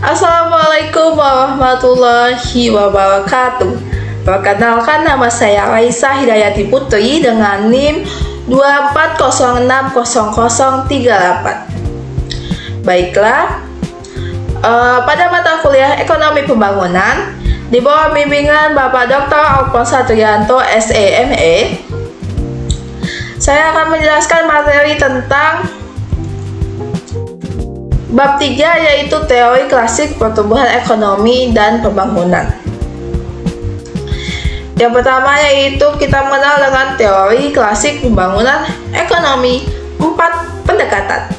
Assalamualaikum warahmatullahi wabarakatuh. Perkenalkan, nama saya Raisa Hidayati Putri dengan NIM 24060038. Baiklah, pada mata kuliah Ekonomi Pembangunan di bawah bimbingan Bapak Dr. Alfonso Trianto SEME, saya akan menjelaskan materi tentang bab 3, yaitu teori klasik pertumbuhan ekonomi dan pembangunan. Yang pertama yaitu kita mengenal dengan teori klasik pembangunan ekonomi, 4 pendekatan.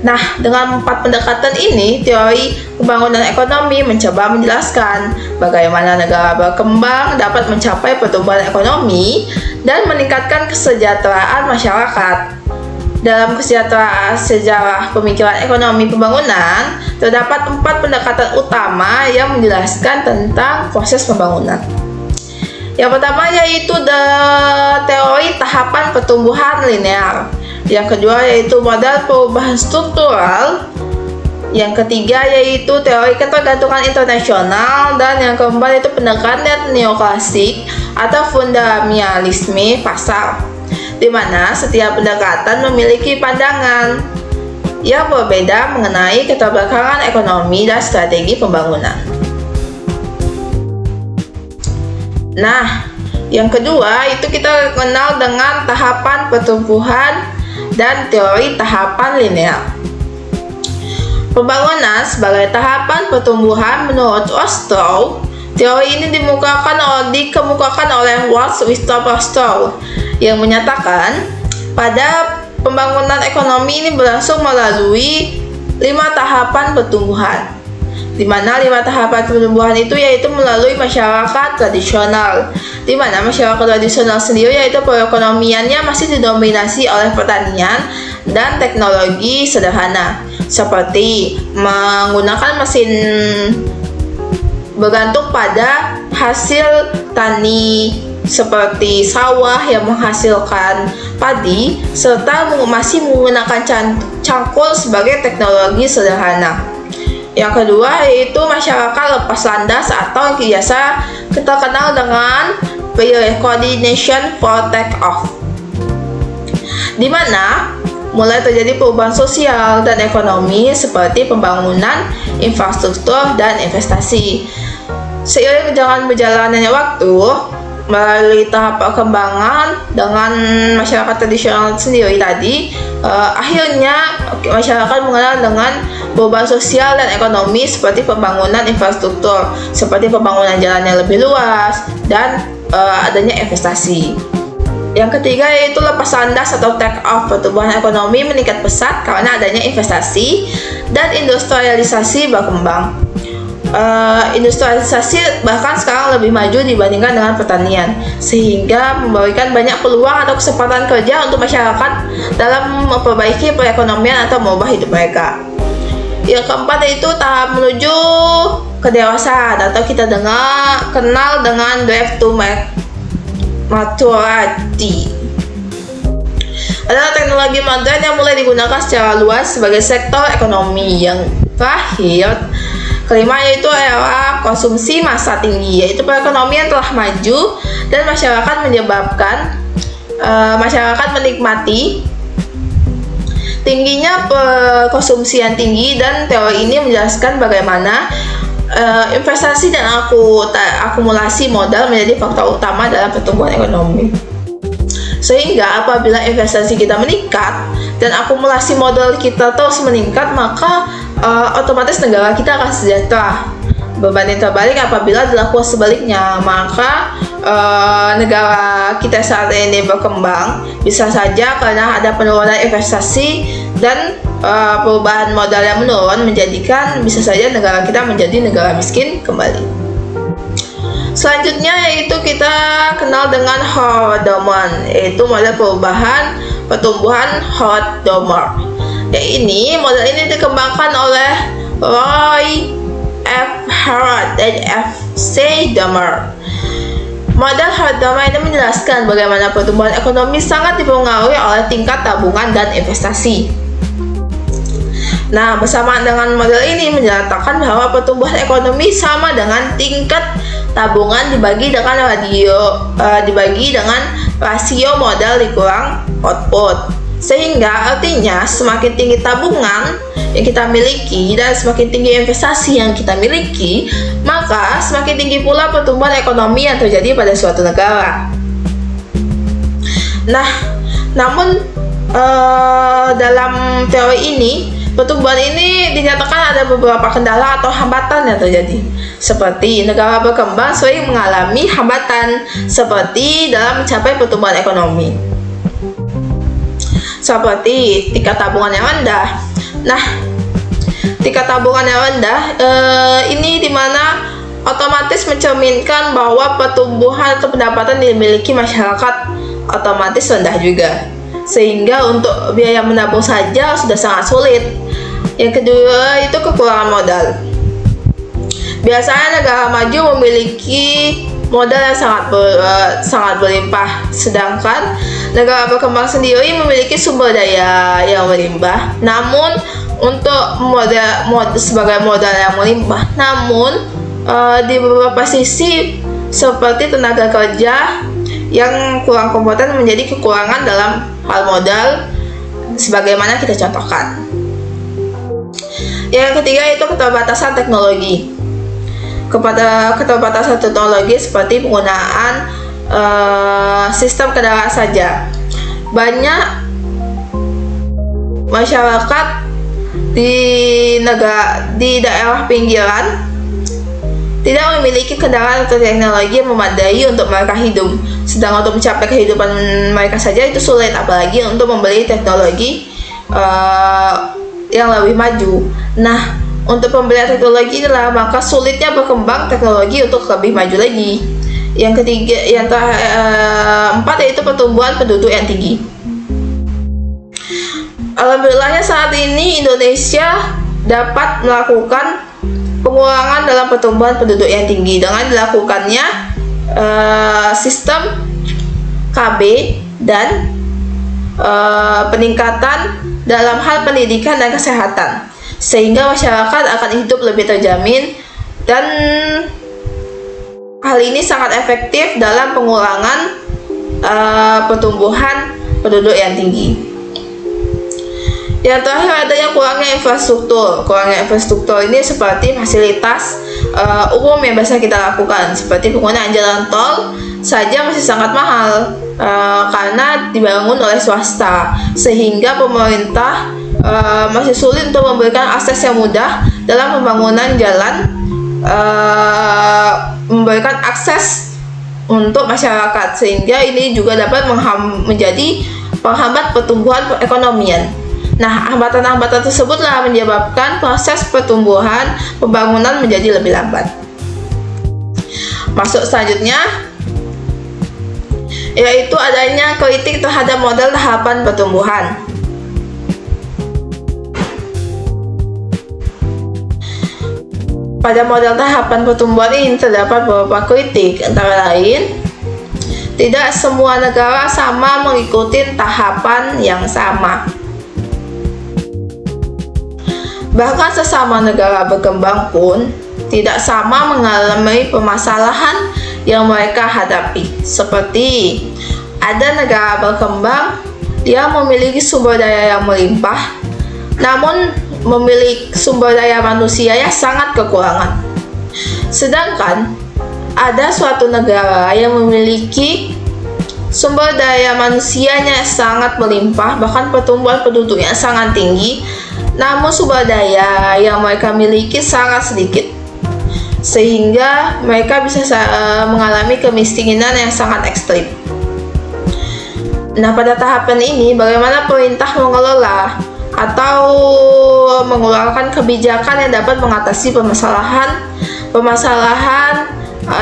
Nah, dengan 4 pendekatan ini, teori pembangunan ekonomi mencoba menjelaskan bagaimana negara berkembang dapat mencapai pertumbuhan ekonomi dan meningkatkan kesejahteraan masyarakat. Dalam sejarah pemikiran ekonomi pembangunan, terdapat 4 pendekatan utama yang menjelaskan tentang proses pembangunan. Yang pertama yaitu teori tahapan pertumbuhan linear. Yang kedua yaitu model perubahan struktural. Yang ketiga yaitu teori ketergantungan internasional. Dan yang keempat yaitu pendekatan neoklasik atau fundamentalisme pasar, di mana setiap pendekatan memiliki pandangan yang berbeda mengenai keterbelakangan ekonomi dan strategi pembangunan. Nah, yang kedua itu kita kenal dengan tahapan pertumbuhan dan teori tahapan linear. Pembangunan sebagai tahapan pertumbuhan menurut Ostrow. Teori ini dikemukakan oleh Walt Christopher Strow yang menyatakan pada pembangunan ekonomi ini berlangsung melalui 5 tahapan pertumbuhan, di mana 5 tahapan pertumbuhan itu yaitu melalui masyarakat tradisional, di mana masyarakat tradisional sendiri yaitu perekonomiannya masih didominasi oleh pertanian dan teknologi sederhana seperti menggunakan mesin bergantung pada hasil tani seperti sawah yang menghasilkan padi, serta masih menggunakan cangkul sebagai teknologi sederhana. Yang kedua yaitu masyarakat lepas landas atau biasa kita kenal dengan Pre-Coordination for Take-off, di mana mulai terjadi perubahan sosial dan ekonomi seperti pembangunan infrastruktur dan investasi. Seiring berjalannya waktu, melalui tahap perkembangan dengan masyarakat tradisional sendiri tadi, akhirnya masyarakat mengenal dengan perubahan sosial dan ekonomi seperti pembangunan infrastruktur, seperti pembangunan jalan yang lebih luas dan adanya investasi. Yang ketiga yaitu lepas landas atau take off. Pertumbuhan ekonomi meningkat pesat karena adanya investasi dan industrialisasi berkembang. Industrialisasi bahkan sekarang lebih maju dibandingkan dengan pertanian, sehingga memberikan banyak peluang atau kesempatan kerja untuk masyarakat dalam memperbaiki perekonomian atau mengubah hidup mereka. Yang keempat yaitu tahap menuju kedewasaan atau kita kenal dengan drive to maturity, adalah teknologi modern yang mulai digunakan secara luas sebagai sektor ekonomi. Yang terakhir, kelima yaitu era konsumsi massa tinggi, yaitu perekonomian telah maju dan masyarakat masyarakat menikmati tingginya konsumsian tinggi, dan teori ini menjelaskan bagaimana investasi dan akumulasi modal menjadi faktor utama dalam pertumbuhan ekonomi. Sehingga apabila investasi kita meningkat dan akumulasi modal kita terus meningkat, maka otomatis negara kita akan sejahtera. Berbanding terbalik apabila dilakukan sebaliknya, maka negara kita saat ini berkembang bisa saja karena ada penurunan investasi dan perubahan modal yang menurun menjadikan bisa saja negara kita menjadi negara miskin kembali. Selanjutnya yaitu kita kenal dengan Holodomor, yaitu model perubahan pertumbuhan Holodomor. Model ini dikembangkan oleh Roy F. Harrod dan F. C. Domar. Model Holodomor ini menjelaskan bagaimana pertumbuhan ekonomi sangat dipengaruhi oleh tingkat tabungan dan investasi. Nah, bersamaan dengan model ini menyatakan bahwa pertumbuhan ekonomi sama dengan tingkat tabungan dibagi dengan rasio modal dikurang output. Sehingga artinya semakin tinggi tabungan yang kita miliki dan semakin tinggi investasi yang kita miliki, maka semakin tinggi pula pertumbuhan ekonomi yang terjadi pada suatu negara. Nah, namun dalam teori ini, pertumbuhan ini dinyatakan ada beberapa kendala atau hambatan yang terjadi. Seperti negara berkembang sering mengalami hambatan seperti dalam mencapai pertumbuhan ekonomi. Seperti tingkat tabungan yang rendah. Nah, tingkat tabungan yang rendah ini dimana otomatis mencerminkan bahwa pertumbuhan atau pendapatan yang dimiliki masyarakat otomatis rendah juga. Sehingga untuk biaya menabung saja sudah sangat sulit. Yang kedua itu kekurangan modal. Biasanya negara maju memiliki modal yang sangat berlimpah, sedangkan negara berkembang sendiri memiliki sumber daya yang berlimpah. Namun untuk sebagai modal yang berlimpah, namun di beberapa sisi seperti tenaga kerja yang kurang kompeten menjadi kekurangan dalam hal modal, sebagaimana kita contohkan. Yang ketiga itu keterbatasan teknologi. Kepada keterbatasan teknologi seperti penggunaan sistem kendaraan saja. Banyak masyarakat di daerah pinggiran tidak memiliki kendaraan atau teknologi yang memadai untuk mereka hidup. Sedang untuk mencapai kehidupan mereka saja itu sulit, apalagi untuk membeli teknologi yang lebih maju. Nah, untuk pembelian teknologi inilah maka sulitnya berkembang teknologi untuk lebih maju lagi. Yang ketiga, yang keempat yaitu pertumbuhan penduduk yang tinggi. Alhamdulillahnya saat ini Indonesia dapat melakukan pengurangan dalam pertumbuhan penduduk yang tinggi dengan dilakukannya sistem KB dan peningkatan dalam hal pendidikan dan kesehatan, sehingga masyarakat akan hidup lebih terjamin, dan hal ini sangat efektif dalam pengurangan pertumbuhan penduduk yang tinggi. Yang terakhir adanya kurangnya infrastruktur. Kurangnya infrastruktur ini seperti fasilitas umum yang biasa kita lakukan, seperti penggunaan jalan tol saja masih sangat mahal karena dibangun oleh swasta, sehingga pemerintah masih sulit untuk memberikan akses yang mudah dalam pembangunan jalan, memberikan akses untuk masyarakat, sehingga ini juga dapat menjadi penghambat pertumbuhan perekonomian. Nah, hambatan-hambatan tersebutlah menyebabkan proses pertumbuhan pembangunan menjadi lebih lambat. Masuk selanjutnya yaitu adanya kritik terhadap model tahapan pertumbuhan. Pada model tahapan pertumbuhan ini terdapat beberapa kritik, antara lain tidak semua negara sama mengikuti tahapan yang sama. Bahkan sesama negara berkembang pun tidak sama mengalami permasalahan yang mereka hadapi. Seperti ada negara berkembang, dia memiliki sumber daya yang melimpah, namun memiliki sumber daya manusia yang sangat kekurangan. Sedangkan ada suatu negara yang memiliki sumber daya manusianya sangat melimpah, bahkan pertumbuhan penduduknya sangat tinggi, namun sumber daya yang mereka miliki sangat sedikit, sehingga mereka bisa mengalami kemiskinan yang sangat ekstrim. Nah, pada tahapan ini bagaimana pemerintah mengelola atau mengeluarkan kebijakan yang dapat mengatasi permasalahan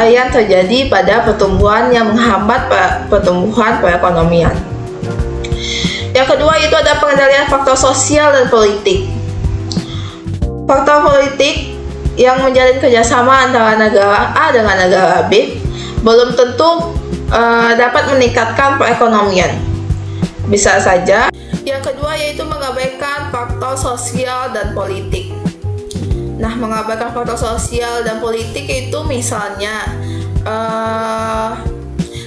yang terjadi pada pertumbuhan yang menghambat pertumbuhan perekonomian. Yang kedua itu ada pengendalian faktor sosial dan politik. Faktor politik yang menjalin kerjasama antara negara A dengan negara B belum tentu dapat meningkatkan perekonomian. Bisa saja. Yang kedua yaitu mengabaikan faktor faktor sosial dan politik. Nah, mengabaikan faktor sosial dan politik itu misalnya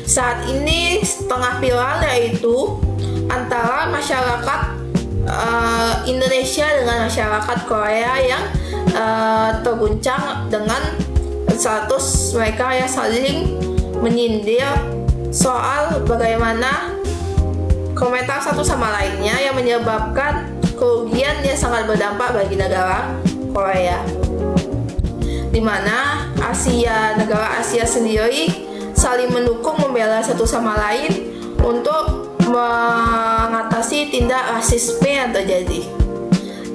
saat ini tengah viral yaitu antara masyarakat Indonesia dengan masyarakat Korea yang terguncang dengan status mereka yang saling menyindir soal bagaimana komentar satu sama lainnya yang menyebabkan kerugian yang sangat berdampak bagi negara Korea, di mana negara Asia sendiri saling mendukung membela satu sama lain untuk mengatasi tindak rasisme yang terjadi.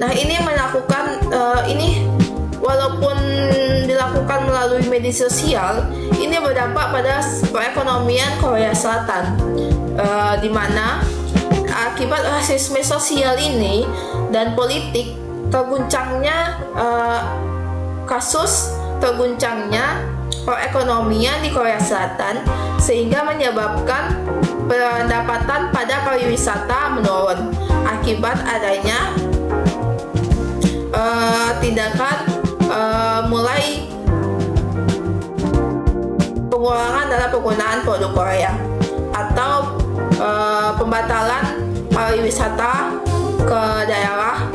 Nah, ini walaupun dilakukan melalui media sosial, ini berdampak pada perekonomian Korea Selatan, di mana akibat rasisme sosial ini dan politik terguncangnya perekonomian di Korea Selatan, sehingga menyebabkan pendapatan pada pariwisata menurun akibat adanya tindakan mulai pengurangan dalam penggunaan produk Korea atau pembatalan pariwisata ke daerah,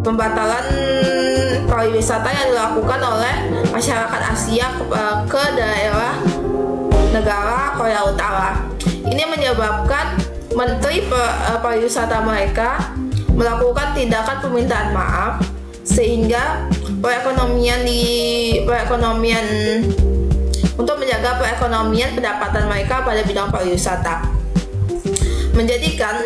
pembatalan pariwisata yang dilakukan oleh masyarakat Asia ke daerah negara Korea Utara. Ini menyebabkan Menteri Pariwisata mereka melakukan tindakan permintaan maaf, sehingga untuk menjaga perekonomian pendapatan mereka pada bidang pariwisata, menjadikan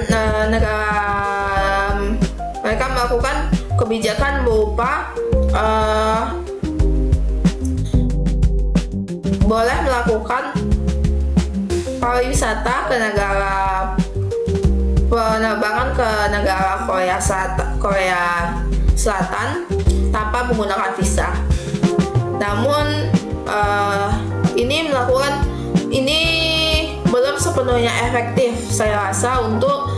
mereka melakukan kebijakan berupa boleh melakukan pariwisata ke penerbangan ke negara Korea Selatan tanpa menggunakan visa. Namun ini belum sepenuhnya efektif, saya rasa, untuk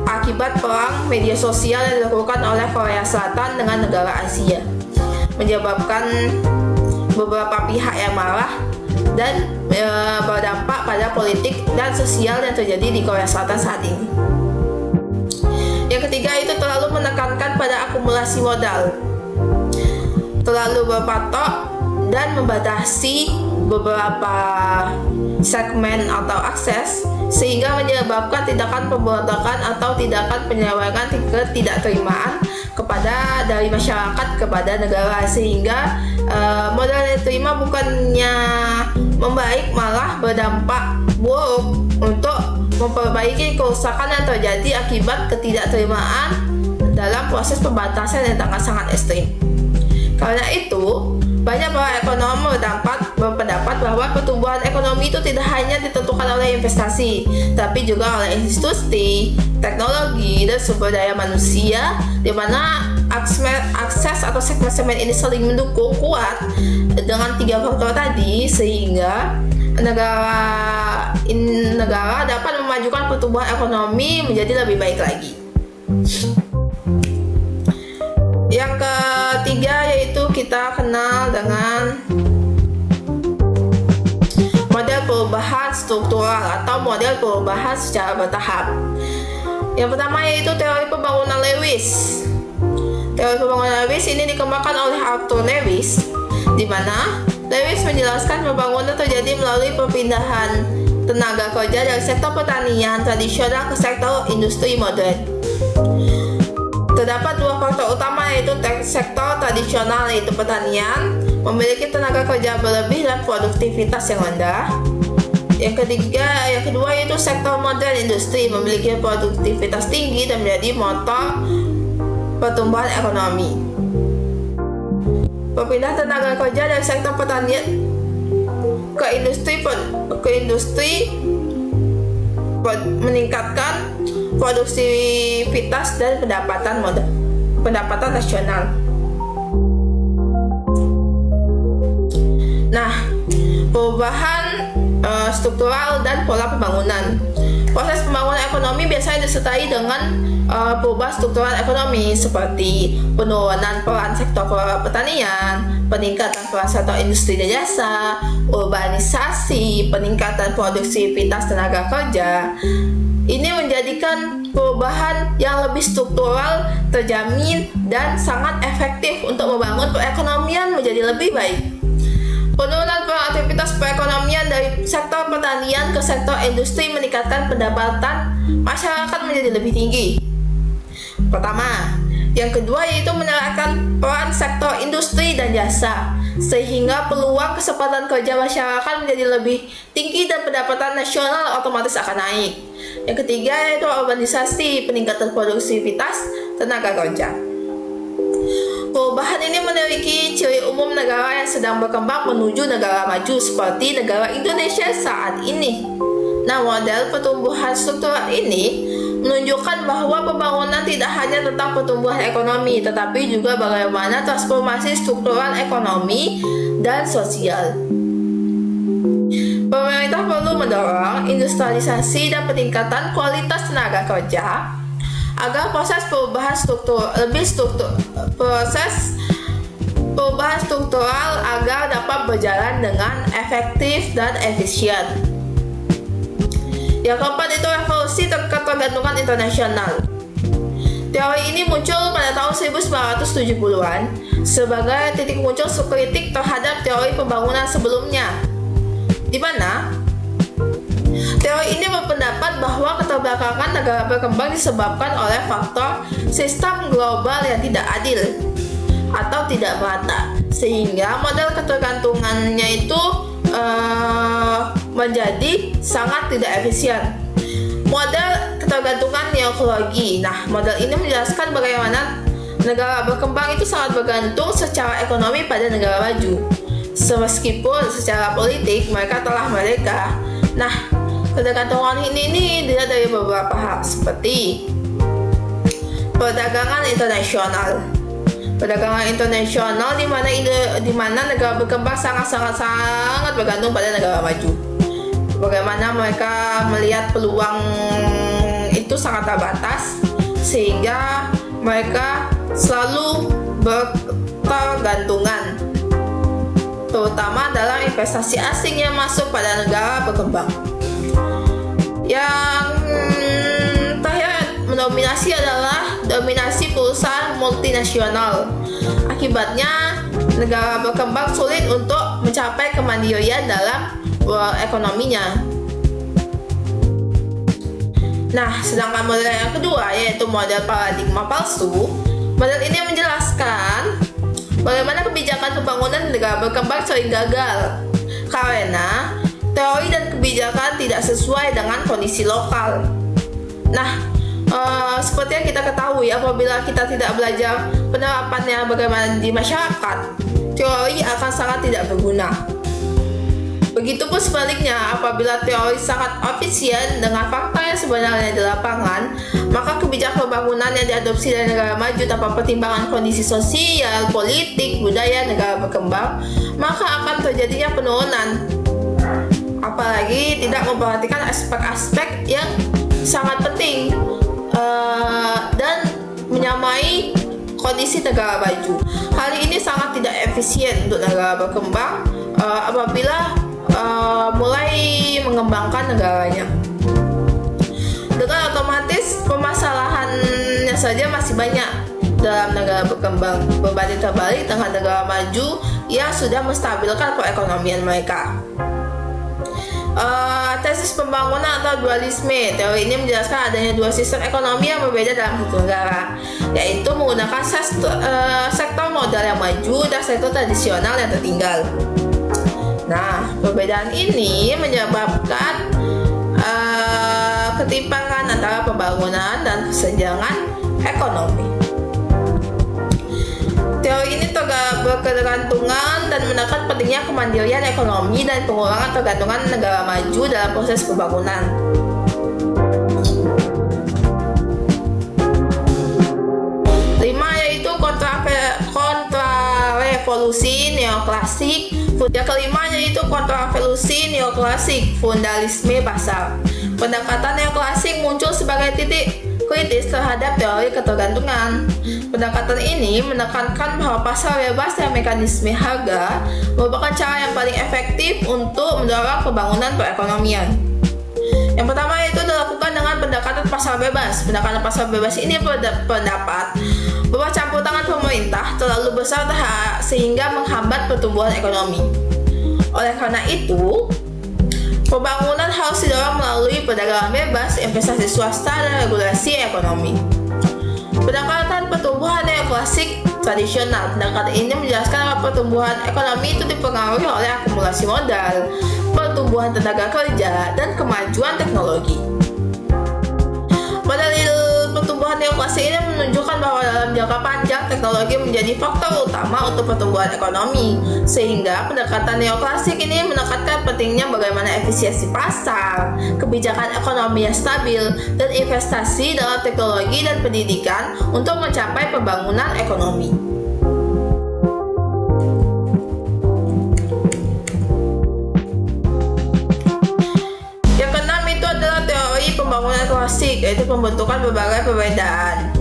akibat perang media sosial yang dilakukan oleh Korea Selatan dengan negara Asia, menyebabkan beberapa pihak yang marah dan berdampak pada politik dan sosial yang terjadi di Korea Selatan saat ini. Yang ketiga itu terlalu menekankan pada akumulasi modal, terlalu berpatok dan membatasi beberapa segmen atau akses, sehingga menyebabkan tindakan pemberontakan atau tindakan penyelewengan ketidakterimaan dari masyarakat kepada negara, sehingga modal yang diterima bukannya membaik, malah berdampak buruk untuk memperbaiki kerusakan yang terjadi akibat ketidakterimaan dalam proses pembatasan yang sangat ekstrim. Karena itu, banyak para ekonom berpendapat bahwa pertumbuhan ekonomi itu tidak hanya ditentukan oleh investasi, tapi juga oleh institusi, teknologi, dan sumber daya manusia, di mana akses atau segmen-segmen ini saling mendukung kuat dengan 3 faktor tadi, sehingga negara dapat memajukan pertumbuhan ekonomi menjadi lebih baik lagi. Yang ketiga yaitu kita kenal dengan model perubahan struktural atau model perubahan secara bertahap. Yang pertama yaitu teori pembangunan Lewis. Teori pembangunan Lewis ini dikembangkan oleh Arthur Lewis, di mana Lewis menjelaskan pembangunan terjadi melalui perpindahan tenaga kerja dari sektor pertanian tradisional ke sektor industri modern. Terdapat 2 faktor utama, yaitu sektor tradisional yaitu pertanian memiliki tenaga kerja berlebih dan produktivitas yang rendah. Yang kedua yaitu sektor modern industri memiliki produktivitas tinggi dan menjadi motor pertumbuhan ekonomi. Perpindahan tenaga kerja dari sektor pertanian ke industri meningkatkan produktivitas dan pendapatan nasional. Nah, perubahan struktural dan pola pembangunan. Proses pembangunan ekonomi biasanya disertai dengan perubahan struktural ekonomi seperti penurunan peran sektor pertanian, peningkatan peran sektor industri dan jasa, urbanisasi, peningkatan produktivitas tenaga kerja. Ini menjadikan perubahan yang lebih struktural, terjamin, dan sangat efektif untuk membangun perekonomian menjadi lebih baik. Penurunan peran aktivitas perekonomian dari sektor pertanian ke sektor industri meningkatkan pendapatan masyarakat menjadi lebih tinggi. Pertama, yang kedua yaitu menerapkan peran sektor industri dan jasa, sehingga peluang kesempatan kerja masyarakat menjadi lebih tinggi dan pendapatan nasional otomatis akan naik. Yang ketiga yaitu urbanisasi, peningkatan produktivitas tenaga kerja. Perubahan ini memiliki ciri umum negara yang sedang berkembang menuju negara maju seperti negara Indonesia saat ini. Nah, model pertumbuhan struktural ini menunjukkan bahwa pembangunan tidak hanya tentang pertumbuhan ekonomi, tetapi juga bagaimana transformasi struktural ekonomi dan sosial. Pemerintah perlu mendorong industrialisasi dan peningkatan kualitas tenaga kerja agar proses perubahan struktural agar dapat berjalan dengan efektif dan efisien. Yang keempat itu revolusi ketergantungan internasional. Teori ini muncul pada tahun 1970-an sebagai titik muncul kritik terhadap teori pembangunan sebelumnya, di mana teori ini berpendapat bahwa keterbelakangan negara berkembang disebabkan oleh faktor sistem global yang tidak adil atau tidak merata, sehingga model ketergantungannya itu menjadi sangat tidak efisien. Model ketergantungan neokologi. Nah, model ini menjelaskan bagaimana negara berkembang itu sangat bergantung secara ekonomi pada negara maju, meskipun secara politik mereka telah merdeka. Nah, ketergantungan ini dilihat dari beberapa hal seperti perdagangan internasional. Perdagangan internasional di mana negara berkembang sangat bergantung pada negara maju. Bagaimana mereka melihat peluang itu sangat terbatas, sehingga mereka selalu bertergantungan, terutama dalam investasi asing yang masuk pada negara berkembang. Yang terakhir mendominasi adalah dominasi perusahaan multinasional. Akibatnya negara berkembang sulit untuk mencapai kemandirian dalam ekonominya. Nah, sedangkan model yang kedua yaitu model paradigma palsu. Model ini menjelaskan bagaimana kebijakan pembangunan negara berkembang sering gagal karena teori dan kebijakan tidak sesuai dengan kondisi lokal. Nah, seperti yang kita ketahui, apabila kita tidak belajar penerapannya bagaimana di masyarakat, teori akan sangat tidak berguna. Begitupun sebaliknya, apabila teori sangat efisien dengan fakta yang sebenarnya di lapangan, maka kebijakan pembangunan yang diadopsi dari negara maju tanpa pertimbangan kondisi sosial, politik, budaya negara berkembang, maka akan terjadinya penurunan. Apalagi tidak memperhatikan aspek-aspek yang sangat penting dan menyamai kondisi negara maju. Hal ini sangat tidak efisien untuk negara berkembang apabila mulai mengembangkan negaranya. Dengan otomatis permasalahannya saja masih banyak dalam negara berkembang, berbanding terbalik dengan negara maju yang sudah menstabilkan perekonomian mereka. Tesis pembangunan atau dualisme. Teori ini menjelaskan adanya dua sistem ekonomi yang berbeda dalam satu negara, yaitu menggunakan sektor modal yang maju dan sektor tradisional yang tertinggal. Nah, perbedaan ini menyebabkan ketimpangan antara pembangunan dan kesenjangan ekonomi. Teori ini berketergantungan dan menekan pentingnya kemandirian ekonomi dan pengurangan tergantungan negara maju dalam proses pembangunan. Lima yaitu kontrarevolusi neoklasik. Yang kelima yaitu kontrarevolusi neoklasik, feudalisme pasar. Pendekatan neoklasik muncul sebagai titik kritis terhadap teori ketergantungan. Pendekatan ini menekankan bahwa pasar bebas dan mekanisme harga merupakan cara yang paling efektif untuk mendorong pembangunan perekonomian. Yang pertama yaitu dilakukan dengan pendekatan pasar bebas. Pendekatan pasar bebas ini berpendapat bahwa campur tangan pemerintah terlalu besar sehingga menghambat pertumbuhan ekonomi. Oleh karena itu, pembangunan harus didorong melalui perdagangan bebas, investasi swasta, dan regulasi ekonomi. Pendekatan pertumbuhan neoklasik tradisional. Pendekatan ini menjelaskan bahwa pertumbuhan ekonomi itu dipengaruhi oleh akumulasi modal, pertumbuhan tenaga kerja, dan kemajuan teknologi. Dalil pertumbuhan neoklasik ini menunjukkan bahwa dalam jangka panjang teknologi menjadi faktor utama untuk pertumbuhan ekonomi, sehingga pendekatan neoklasik ini menekankan pentingnya bagaimana efisiensi pasar, kebijakan ekonomi yang stabil, dan investasi dalam teknologi dan pendidikan untuk mencapai pembangunan ekonomi. Pembangunan klasik yaitu pembentukan berbagai perbedaan,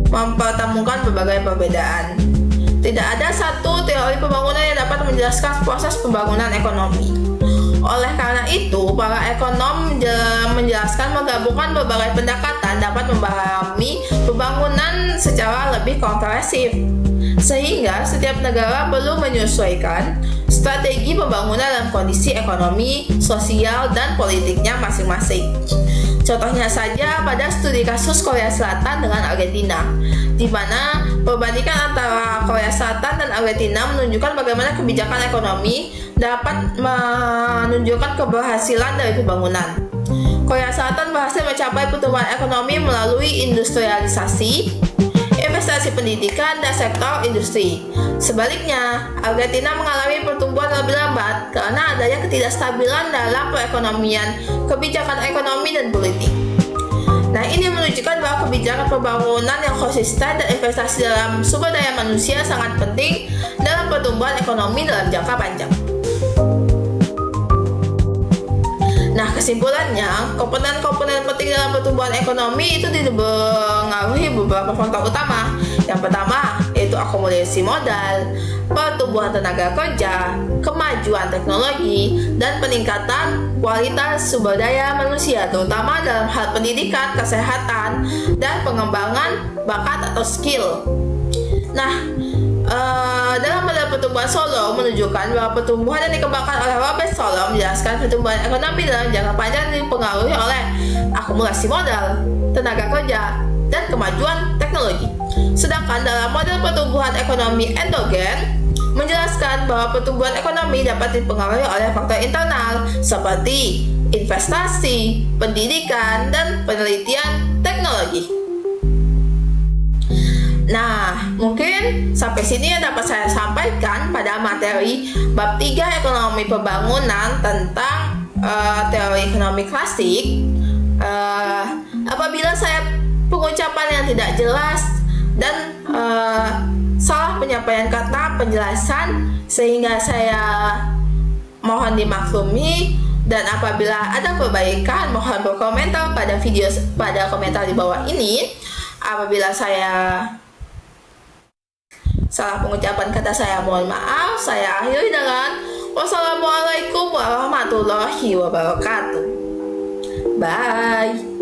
mempertemukan berbagai perbedaan. Tidak ada satu teori pembangunan yang dapat menjelaskan proses pembangunan ekonomi. Oleh karena itu, para ekonom menjelaskan menggabungkan berbagai pendekatan dapat memahami pembangunan secara lebih komprehensif, sehingga setiap negara perlu menyesuaikan strategi pembangunan dalam kondisi ekonomi, sosial, dan politiknya masing-masing. Contohnya saja pada studi kasus Korea Selatan dengan Argentina, di mana perbandingan antara Korea Selatan dan Argentina menunjukkan bagaimana kebijakan ekonomi dapat menunjukkan keberhasilan dari pembangunan. Korea Selatan berhasil mencapai pertumbuhan ekonomi melalui industrialisasi, investasi pendidikan, dan sektor industri. Sebaliknya, Argentina mengalami pertumbuhan lebih lambat karena adanya ketidakstabilan dalam perekonomian, kebijakan ekonomi, dan politik. Nah, ini menunjukkan bahwa kebijakan pembangunan yang konsisten dan investasi dalam sumber daya manusia sangat penting dalam pertumbuhan ekonomi dalam jangka panjang. Nah, kesimpulannya, komponen-komponen penting dalam pertumbuhan ekonomi itu dipengaruhi beberapa faktor utama. Yang pertama, yaitu akumulasi modal, pertumbuhan tenaga kerja, kemajuan teknologi, dan peningkatan kualitas sumber daya manusia, terutama dalam hal pendidikan, kesehatan, dan pengembangan bakat atau skill. Nah, dalam model pertumbuhan Solow menunjukkan bahwa pertumbuhan yang dikembangkan oleh Robert Solow menjelaskan pertumbuhan ekonomi dalam jangka panjang dipengaruhi oleh akumulasi modal, tenaga kerja, dan kemajuan teknologi. Sedangkan dalam model pertumbuhan ekonomi endogen menjelaskan bahwa pertumbuhan ekonomi dapat dipengaruhi oleh faktor internal seperti investasi, pendidikan, dan penelitian teknologi. Nah, mungkin sampai sini yang dapat saya sampaikan pada materi bab 3 ekonomi pembangunan tentang teori ekonomi klasik. Apabila saya pengucapan yang tidak jelas dan salah penyampaian kata penjelasan, sehingga saya mohon dimaklumi, dan apabila ada perbaikan mohon berkomentar pada komentar di bawah ini. Apabila saya salah pengucapan kata saya mohon maaf. Saya akhiri dengan wassalamualaikum warahmatullahi wabarakatuh. Bye.